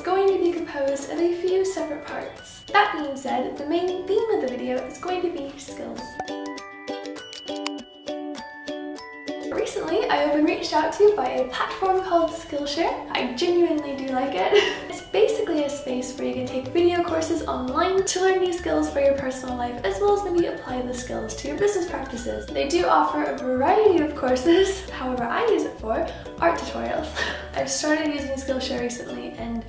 going to be composed of a few separate parts. That being said, the main theme of the video is going to be skills. Recently, I have been reached out to by a platform called Skillshare. I genuinely do like it. It's basically a space where you can take video courses online to learn new skills for your personal life, as well as maybe apply the skills to your business practices. They do offer a variety of courses. However, I use it for art tutorials. I've started using Skillshare recently and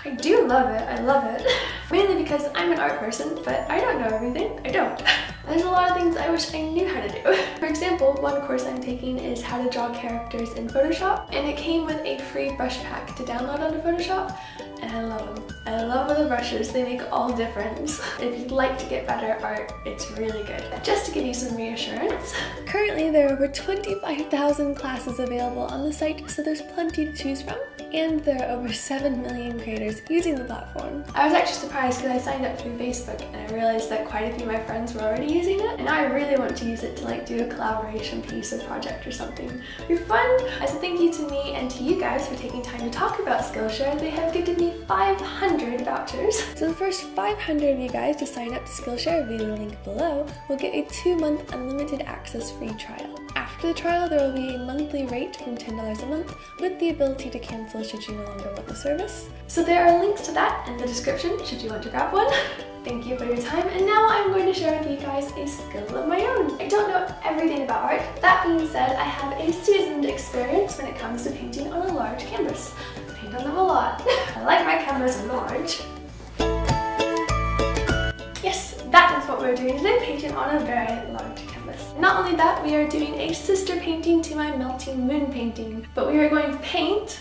I do love it. I love it. Mainly because I'm an art person, but I don't know everything. I don't. There's a lot of things I wish I knew how to do. For example, one course I'm taking is how to draw characters in Photoshop, and it came with a free brush pack to download onto Photoshop, and I love them. I love the brushes. They make all difference. If you'd like to get better at art, it's really good. Just to give you some reassurance, currently there are over 25,000 classes available on the site, so there's plenty to choose from. And there are over 7 million creators using the platform. I was actually surprised because I signed up through Facebook and I realized that quite a few of my friends were already using it, and I really want to use it to like do a collaboration piece or project or something. It'd be fun! As a thank you to me and to you guys for taking time to talk about Skillshare, they have gifted me 500 vouchers. So the first 500 of you guys to sign up to Skillshare via the link below will get a 2-month unlimited access free trial. After the trial, there will be a monthly rate from $10 a month with the ability to cancel should you no longer want the service. So there are links to that in the description should you want to grab one. Thank you for your time, and now I'm going to share with you guys a skill of my own. I don't know everything about art. That being said, I have a seasoned experience when it comes to painting on a large canvas. I paint on them a lot. I like my canvas large. Yes, that is what we're doing today, painting on a very large canvas. Not only that, we are doing a sister painting to my melting moon painting, but we are going to paint,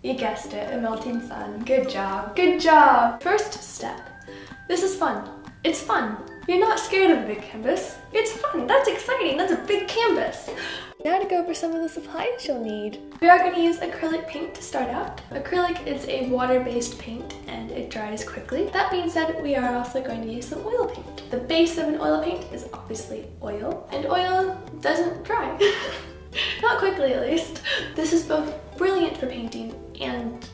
you guessed it, a melting sun. Good job, good job. First step. This is fun. It's fun. You're not scared of a big canvas. It's fun, that's exciting, that's a big canvas. Now to go over some of the supplies you'll need. We are going to use acrylic paint to start out. Acrylic is a water-based paint and it dries quickly. That being said, we are also going to use some oil paint. The base of an oil paint is obviously oil, and oil doesn't dry. Not quickly, at least. This is both brilliant for painting and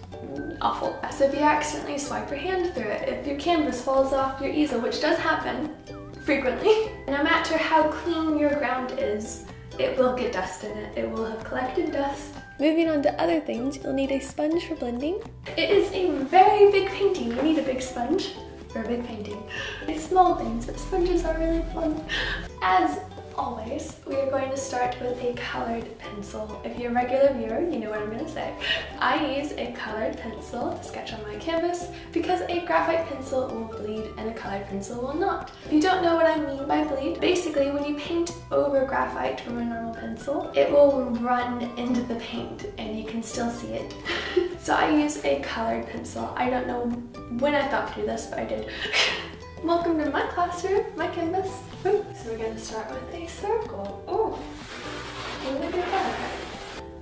awful. So if you accidentally swipe your hand through it, if your canvas falls off your easel, which does happen frequently, no matter how clean your ground is, it will get dust in it. It will have collected dust. Moving on to other things, you'll need a sponge for blending. It is a very big painting. You need a big sponge for a big painting. It's small things, but sponges are really fun. As always, we are going to start with a colored pencil. If you're a regular viewer, you know what I'm going to say. I use a colored pencil to sketch on my canvas because a graphite pencil will bleed and a colored pencil will not. If you don't know what I mean by bleed, basically when you paint over graphite from a normal pencil, it will run into the paint and you can still see it. So I use a colored pencil. I don't know when I thought to do this, but I did. Welcome to my classroom, my canvas. Ooh. So we're going to start with a circle. Oh, really good color.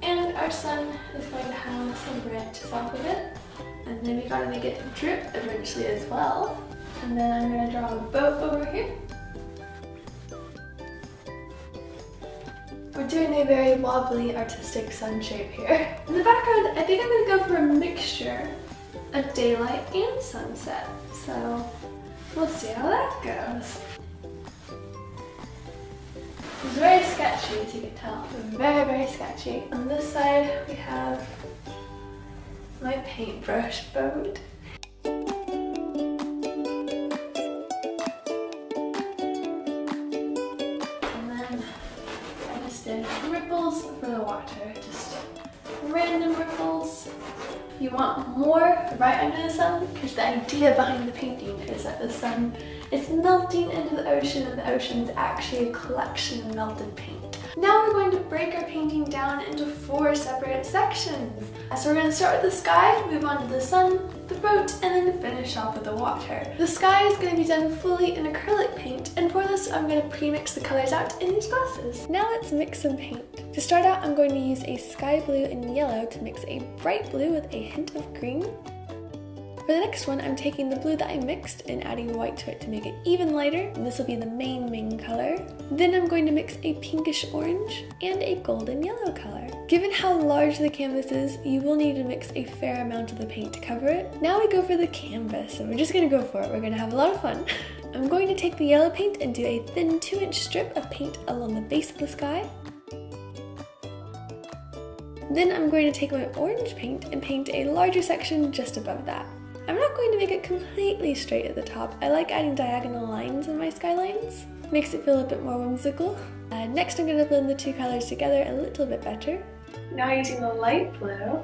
And our sun is going to have some branches off of it. And then we gotta make it drip eventually as well. And then I'm going to draw a boat over here. We're doing a very wobbly artistic sun shape here. In the background, I think I'm going to go for a mixture of daylight and sunset. So we'll see how that goes. It's very sketchy, as you can tell. Very, very sketchy. On this side, we have my paintbrush boat. And then I just did ripples for the water. Just random ripples. You want more right under the sun, because the idea behind the painting is that the sun is melting into the ocean and the ocean is actually a collection of melted paint. Now we're going to break our painting down into 4 separate sections. So we're going to start with the sky, move on to the sun, the boat, and then finish off with the water. The sky is going to be done fully in acrylic paint, and for this I'm going to pre-mix the colors out in these glasses. Now let's mix some paint. To start out, I'm going to use a sky blue and yellow to mix a bright blue with a hint of green. For the next one, I'm taking the blue that I mixed and adding white to it to make it even lighter, and this will be the main color. Then I'm going to mix a pinkish orange and a golden yellow color. Given how large the canvas is, you will need to mix a fair amount of the paint to cover it. Now we go for the canvas, and we're just gonna go for it. We're gonna have a lot of fun. I'm going to take the yellow paint and do a thin 2-inch strip of paint along the base of the sky. Then I'm going to take my orange paint and paint a larger section just above that. I'm not going to make it completely straight at the top. I like adding diagonal lines in my skylines. Makes it feel a bit more whimsical. Next I'm going to blend the two colors together a little bit better. Now using the light blue,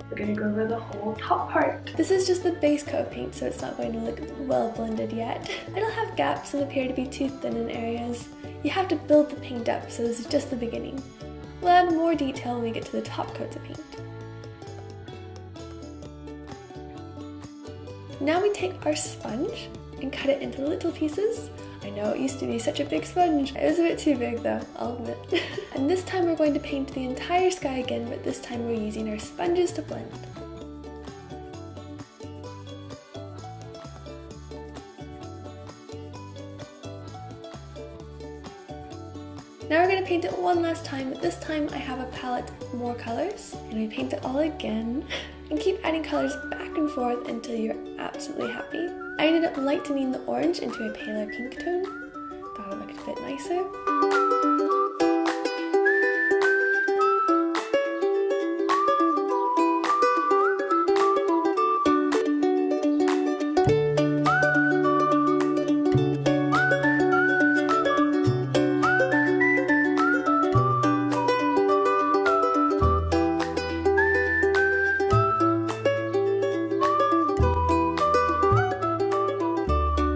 we're going to go over the whole top part. This is just the base coat of paint, so it's not going to look well blended yet. It'll have gaps and appear to be too thin in areas. You have to build the paint up, so this is just the beginning. We'll add more detail when we get to the top coats of paint. Now we take our sponge and cut it into little pieces. I know it used to be such a big sponge. It was a bit too big though, I'll admit. And this time we're going to paint the entire sky again, but this time we're using our sponges to blend. Now we're going to paint it one last time, but this time I have a palette of more colors, and we paint it all again, and keep adding colors back and forth until you're absolutely happy. I ended up lightening the orange into a paler pink tone. Thought it looked a bit nicer.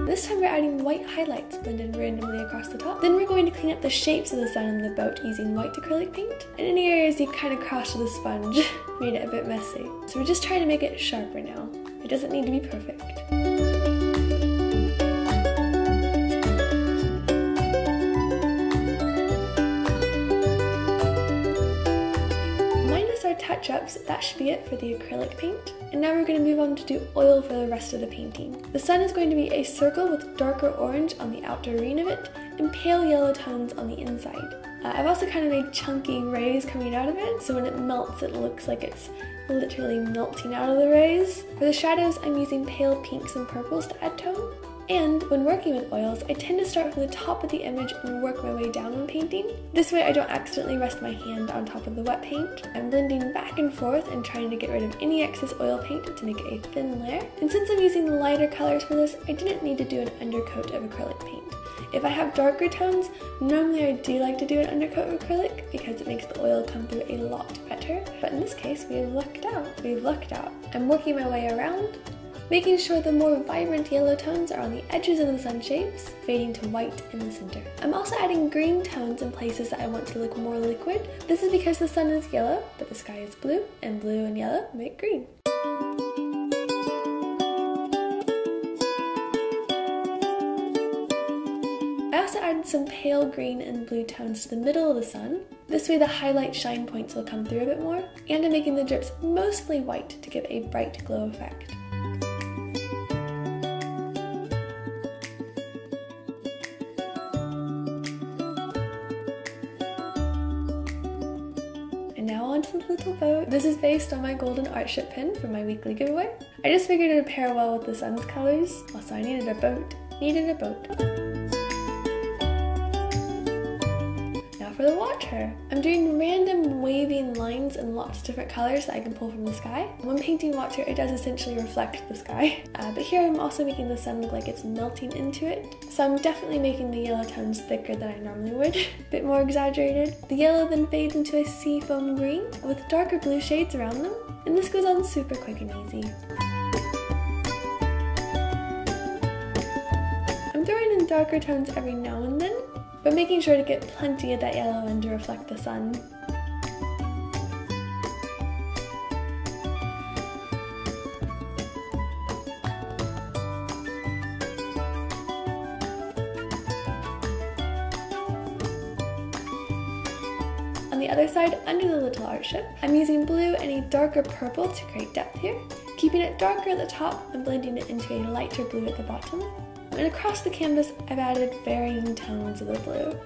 This time we're adding white highlights blended randomly across the top. Then we're going to clean up the shapes of the sun and the boat using white acrylic paint. And any areas you kind of crossed with a sponge made it a bit messy. So we're just trying to make it sharper now. It doesn't need to be perfect. Touch-ups, that should be it for the acrylic paint. And now we're going to move on to do oil for the rest of the painting. The sun is going to be a circle with darker orange on the outer ring of it and pale yellow tones on the inside. I've also kind of made chunky rays coming out of it, so when it melts it looks like it's literally melting out of the rays. For the shadows I'm using pale pinks and purples to add tone. And when working with oils, I tend to start from the top of the image and work my way down when painting. This way I don't accidentally rest my hand on top of the wet paint. I'm blending back and forth and trying to get rid of any excess oil paint to make it a thin layer. And since I'm using lighter colors for this, I didn't need to do an undercoat of acrylic paint. If I have darker tones, normally I do like to do an undercoat of acrylic because it makes the oil come through a lot better. But in this case, we've lucked out. I'm working my way around, making sure the more vibrant yellow tones are on the edges of the sun shapes, fading to white in the center. I'm also adding green tones in places that I want to look more liquid. This is because the sun is yellow, but the sky is blue, and blue and yellow make green. I also added some pale green and blue tones to the middle of the sun. This way the highlight shine points will come through a bit more, and I'm making the drips mostly white to give a bright glow effect. The little boat. This is based on my golden art ship pin from my weekly giveaway. I just figured it would pair well with the sun's colors. Also, I needed a boat. Now for the water. I'm doing random waving lines in lots of different colors that I can pull from the sky. When painting water, it does essentially reflect the sky. But here I'm also making the sun look like it's melting into it. So I'm definitely making the yellow tones thicker than I normally would. A bit more exaggerated. The yellow then fades into a seafoam green with darker blue shades around them. And this goes on super quick and easy. I'm throwing in darker tones every now and then, but making sure to get plenty of that yellow in to reflect the sun. On the other side, under the little art ship, I'm using blue and a darker purple to create depth here. keeping it darker at the top and blending it into a lighter blue at the bottom. And across the canvas, I've added varying tones of the blue.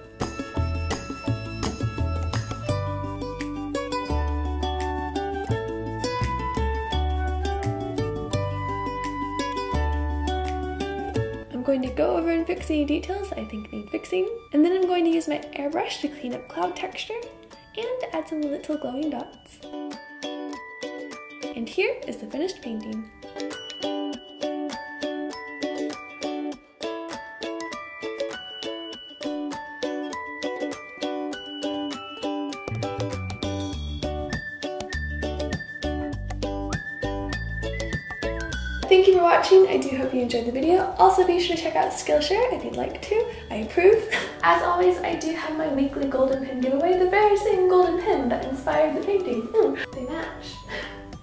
I'm going to go over and fix any details I think need fixing, and then I'm going to use my airbrush to clean up cloud texture and add some little glowing dots. And here is the finished painting. Thank you for watching. I do hope you enjoyed the video. Also be sure to check out Skillshare if you'd like to. I approve. As always, I do have my weekly golden pin giveaway, the very same golden pin that inspired the painting. They match.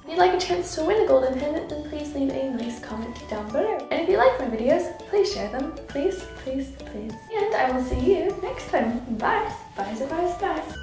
If you'd like a chance to win a golden pin, then please leave a nice comment down below. And if you like my videos, please share them. Please, please, please. And I will see you next time. Bye. Bye, bye, bye.